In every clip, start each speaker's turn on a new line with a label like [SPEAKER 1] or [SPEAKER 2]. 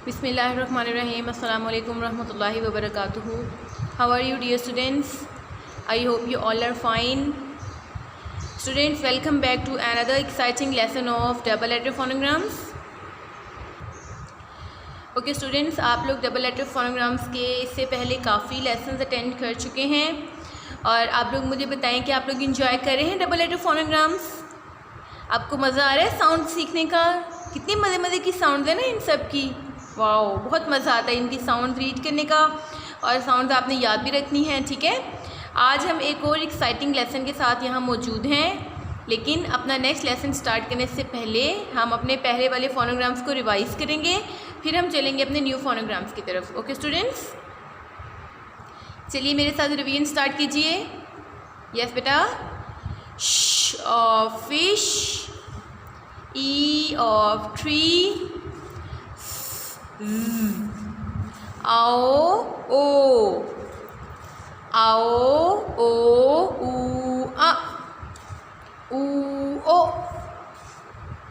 [SPEAKER 1] Bismillahirrahmanirrahim. Assalamu alaikum warahmatullahi wabarakatuh. How are you, dear students? I hope you all are fine. Students, welcome back to another exciting lesson of double letter phonograms. Okay students, आप लोग double letter phonograms के इससे पहले काफ़ी lessons attend कर चुके हैं और आप लोग मुझे बताएं कि आप लोग इंजॉय कर रहे हैं डबल लेटर फोनोग्राम्स। आपको मज़ा आ रहा है साउंड सीखने का? कितनी मज़े की साउंड है ना इन सब की। वाओ, बहुत मज़ा आता है इनकी साउंड रीड करने का और साउंड आपने याद भी रखनी है। ठीक है, आज हम एक और एक्साइटिंग लेसन के साथ यहाँ मौजूद हैं, लेकिन अपना नेक्स्ट लेसन स्टार्ट करने से पहले हम अपने पहले वाले फोनोग्राम्स को रिवाइज़ करेंगे, फिर हम चलेंगे अपने न्यू फोनोग्राम्स की तरफ। ओके स्टूडेंट्स, चलिए मेरे साथ रिवीजन स्टार्ट कीजिए। यस बेटा। श of fish, E of tree, आओ ओ, आओ ओ ऊ आ, ऊ ओ,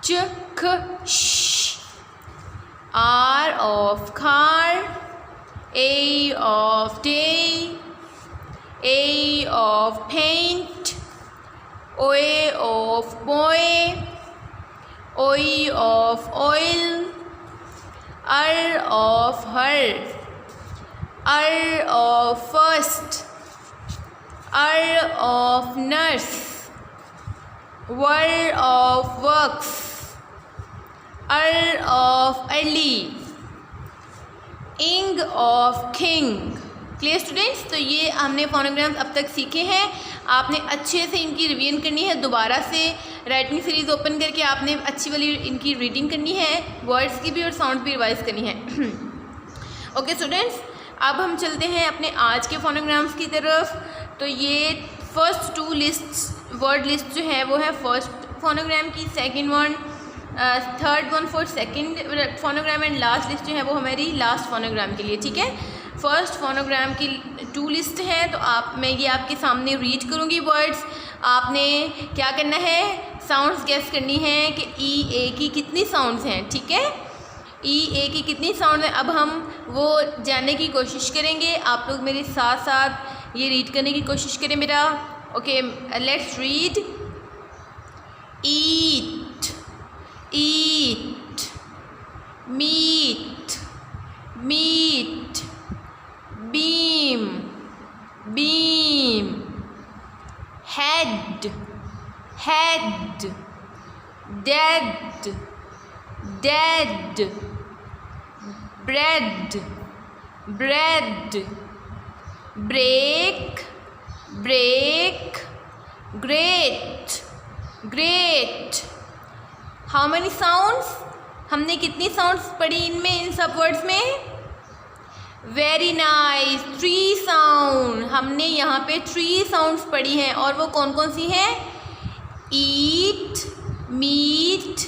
[SPEAKER 1] च ख श, R of car, A of day, A of paint, OA of boy, OE of oil, R of her, R of first, R of nurse, W of works, R of early, ing of king। Clear students, तो ये हमने phonograms अब तक सीखे हैं। आपने अच्छे से इनकी रिवीजन करनी है, दोबारा से राइटिंग सीरीज़ ओपन करके आपने अच्छी वाली इनकी रीडिंग करनी है, वर्ड्स की भी और साउंड भी रिवाइज करनी है। ओके स्टूडेंट्स, अब हम चलते हैं अपने आज के फोनोग्राम्स की तरफ। तो ये first two list word list जो है वो है फर्स्ट फोनोग्राम की, second one, third one for second phonogram and last list जो है वो हमारी लास्ट फोनोग्राम के लिए। ठीक है, फर्स्ट फोनोग्राम की टू लिस्ट है, तो मैं ये आपके सामने रीड करूँगी वर्ड्स। आपने क्या करना है, साउंड्स गेस करनी है कि ई ए की कितनी साउंड्स हैं। ठीक है, ई ए की कितनी साउंड है, अब हम वो जानने की कोशिश करेंगे। आप लोग मेरे साथ साथ ये रीड करने की कोशिश करें बेटा। Okay, let's read. Eat, eat, meet, meet, beam, beam, head, head, dead, dead, bread, bread, break, break, great, great। How many sounds? हमने कितनी साउंड्स पढ़ी इनमें, इन सब वर्ड्स में? Very nice, 3 sound. हमने यहाँ पे 3 साउंड्स पढ़ी हैं और वो कौन कौन सी हैं? Eat, meet,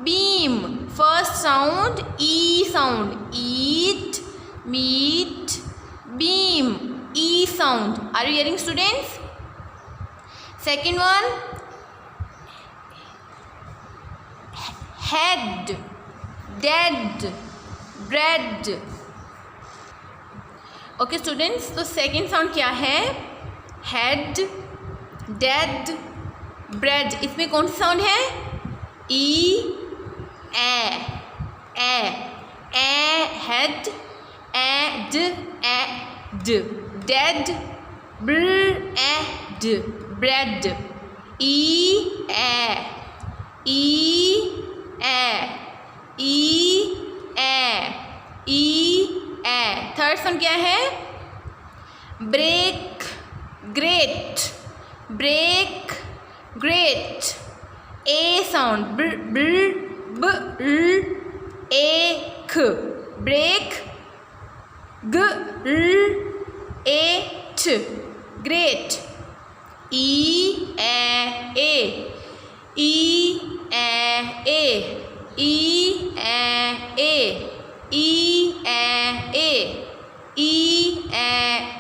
[SPEAKER 1] beam. First sound E sound, eat, meet, beam, E sound. Are you hearing students? Second one, head, dead, bread. Okay students, तो सेकेंड साउंड क्या है? Head, dead, bread. इसमें कौन सी साउंड है? E A, head, dead, bread, E A, third sound क्या है? Break, great, break, great. A sound, एक, break, great. E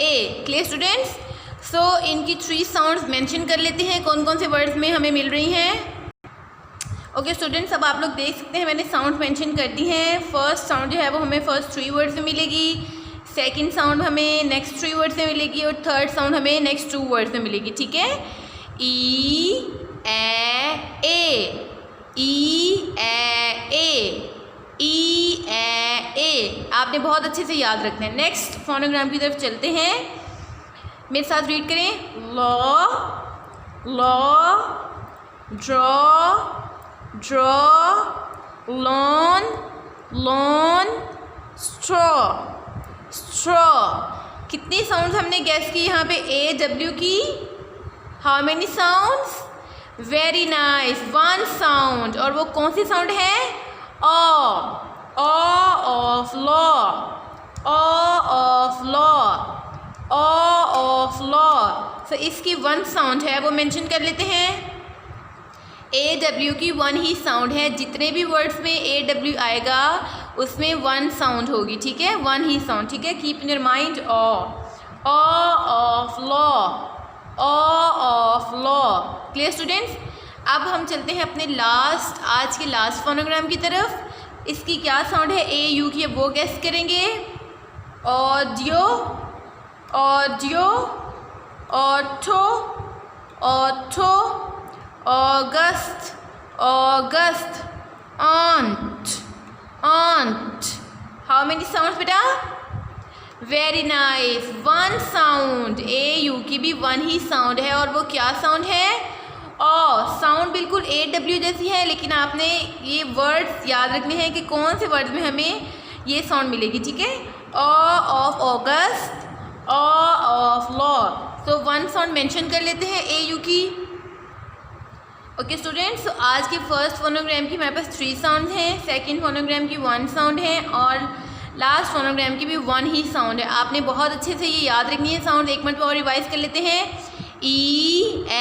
[SPEAKER 1] A, clear students? इनकी 3 साउंड्स मेंशन कर लेते हैं, कौन कौन से वर्ड्स में हमें मिल रही हैं। ओके स्टूडेंट्स, अब आप लोग देख सकते हैं मैंने साउंड मेंशन कर दी हैं। फर्स्ट साउंड जो है वो हमें फर्स्ट 3 वर्ड्स में मिलेगी, सेकंड साउंड हमें नेक्स्ट 3 वर्ड्स में मिलेगी और थर्ड साउंड हमें नेक्स्ट 2 वर्ड्स में मिलेगी। ठीक है, E A, E A, E ए। आपने बहुत अच्छे से याद रखना है। नेक्स्ट फोनोग्राम की तरफ चलते हैं, मेरे साथ रीड करें। Law, law, draw, draw, lawn, lawn, straw, straw. कितनी साउंड्स हमने गैस की यहाँ पे ए डब्ल्यू की? How many sounds? Very nice, 1 sound. और वो कौन सी साउंड है? Aw of law, aw of law, aw of law. So इसकी 1 साउंड है, वो मेंशन कर लेते हैं। ए डब्ल्यू की 1 ही साउंड है। जितने भी वर्ड्स में ए डब्ल्यू आएगा उसमें 1 साउंड होगी। ठीक है, 1 ही साउंड। ठीक है, keep in your mind. Aw of law, aw of law. Clear students? अब हम चलते हैं अपने लास्ट, आज के लास्ट फोनोग्राम की तरफ। इसकी क्या साउंड है? ए यू की, वो गेस करेंगे। Audio, audio, ortho, ortho, August, August, aunt, aunt. How many sounds बेटा? Very nice, 1 sound. A U की भी 1 ही साउंड है और वो क्या साउंड है? ऑ। साउंड बिल्कुल ए डब्ल्यू जैसी है, लेकिन आपने ये वर्ड्स याद रखने हैं कि कौन से वर्ड्स में हमें ये साउंड मिलेगी। ठीक है, aw of August, of of law. तो 1 साउंड मेंशन कर लेते हैं ए यू की। ओके स्टूडेंट्स, तो आज के फर्स्ट फोनोग्राम की हमारे पास 3 साउंड हैं, सेकंड फोनोग्राम की 1 साउंड है और लास्ट फोनोग्राम की भी 1 ही साउंड है। आपने बहुत अच्छे से ये याद रखनी है साउंड। एक मिनट और रिवाइज कर लेते हैं। E A,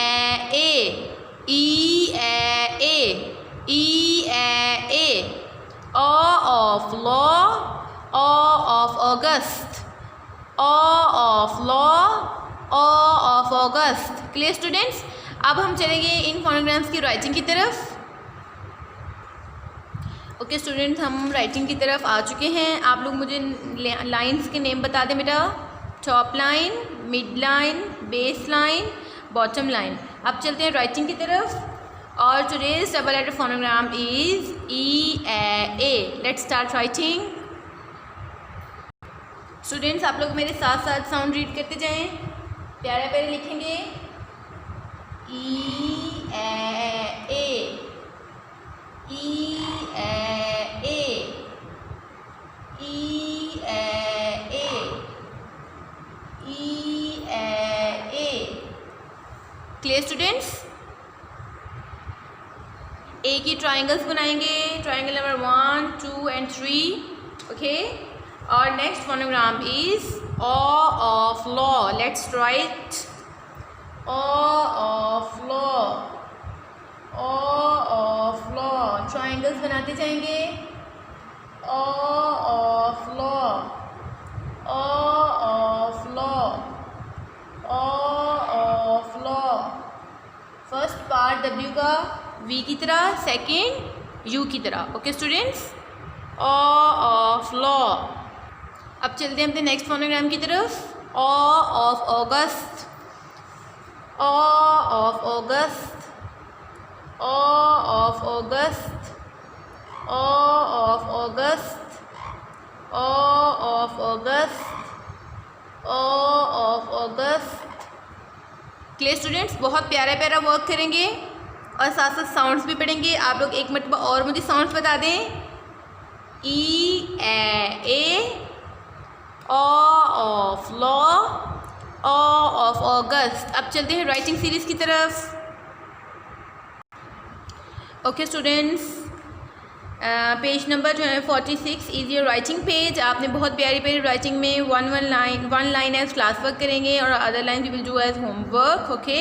[SPEAKER 1] E A, E A, aw of law, aw of August, of of law, aw of August. Clear students? अब हम चलेंगे इन फोनोग्राम्स की राइटिंग की तरफ। ओके स्टूडेंट्स, हम राइटिंग की तरफ आ चुके हैं। आप लोग मुझे लाइंस के नेम बता दें बेटा। Top line, mid line, base line, bottom line. अब चलते हैं राइटिंग की तरफ। और today's double letter phonogram is E A. Let's start writing. Students, आप लोग मेरे साथ साथ साउंड रीड करते जाएं, प्यारे प्यारे लिखेंगे। ई A, E A, E A, E A. Clear students? ए की ट्राइंगल्स बनाएंगे, ट्राइंगल नंबर 1, 2 and 3। ओके, और next phonogram is aw of law. Let's write aw of law, aw of law. Triangles बनाते जाएंगे। Aw of law, aw of law, aw of law. First part W का V की तरह, second U की तरह। Okay students, aw of law. अब चलते हैं अपने नेक्स्ट फोनोग्राम की तरफ। Aw of August, of of August, of of August, of of August, of of August, of of August. Clear students? बहुत प्यारा प्यारा वर्क करेंगे और साथ साथ साउंड्स भी पढ़ेंगे। आप लोग एक मिनट और मुझे साउंड्स बता दें। E A, aw of law, aw of August. अब चलते हैं राइटिंग सीरीज़ की तरफ। ओके स्टूडेंट्स, पेज नंबर जो है 46 इज़ योर राइटिंग पेज। आपने बहुत प्यारी प्यारी राइटिंग में one line as class work करेंगे और other line you will do as homework. Okay,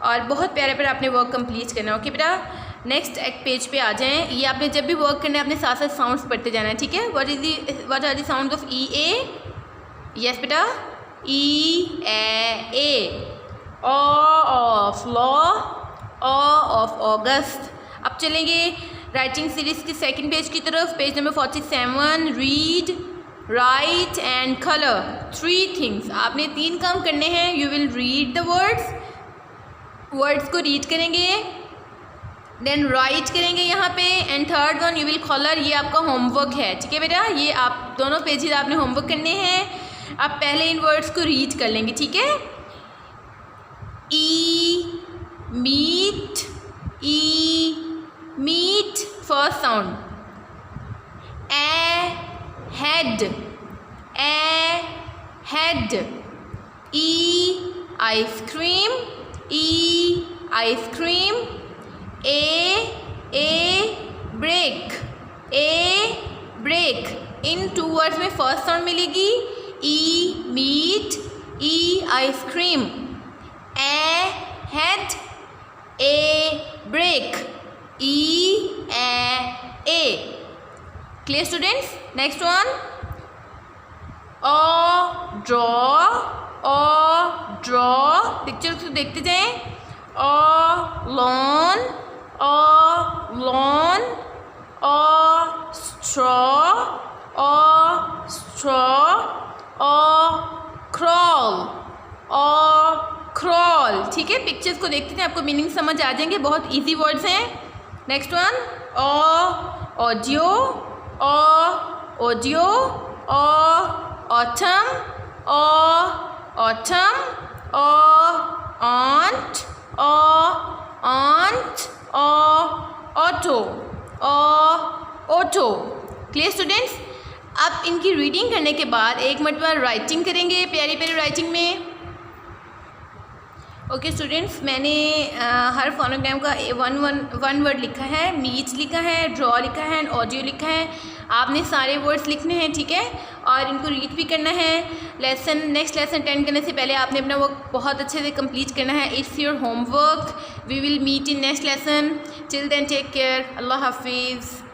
[SPEAKER 1] और बहुत प्यारे प्यारे आपने वर्क कंप्लीट करना है। ओके बेटा, नेक्स्ट एक पेज पे आ जाएं। ये आपने जब भी वर्क करना है अपने साथ साथ साउंड्स पढ़ते जाना है। ठीक है, what are the sound of E A? Yes बेटा, E A, aw of law, aw of August. अब चलेंगे राइटिंग सीरीज़ के सेकंड पेज की तरफ, page number 47। Read, write and colour, 3 things. आपने 3 काम करने हैं। You will read the words को रीड करेंगे, देन राइट करेंगे यहाँ पे, and third one you will colour. ये आपका होमवर्क है, ठीक है बेटा। ये आप दोनों पेजेस आपने होमवर्क करने हैं। आप पहले इन वर्ड्स को रीड कर लेंगे, ठीक है। E meet first sound. Head, E ice cream, break. इन 2 वर्ड्स में फर्स्ट साउंड मिलेगी E meet, E ice cream, head, break, A. Clear students? Next one, draw. Picture को देखते जाएं। Lawn, crawl. ठीक है, पिक्चर्स को देखते थे, आपको मीनिंग समझ आ जाएंगे। बहुत इजी वर्ड्स हैं। Next one, audio, autumn, auto. Clear students? अब इनकी रीडिंग करने के बाद एक मरतबा राइटिंग करेंगे, प्यारी प्यारी राइटिंग में। ओके स्टूडेंट्स, मैंने हर फोनोग्राम का वन वर्ड लिखा है। मीट लिखा है, ड्रॉ लिखा है, एंड ऑडियो लिखा है। आपने सारे वर्ड्स लिखने हैं, ठीक है, और इनको रीड भी करना है। नेक्स्ट लेसन अटेंड करने से पहले आपने अपना वर्क बहुत अच्छे से कंप्लीट करना है। It's your homework. We will meet in next lesson. Till then take care. अल्लाह हाफिज़।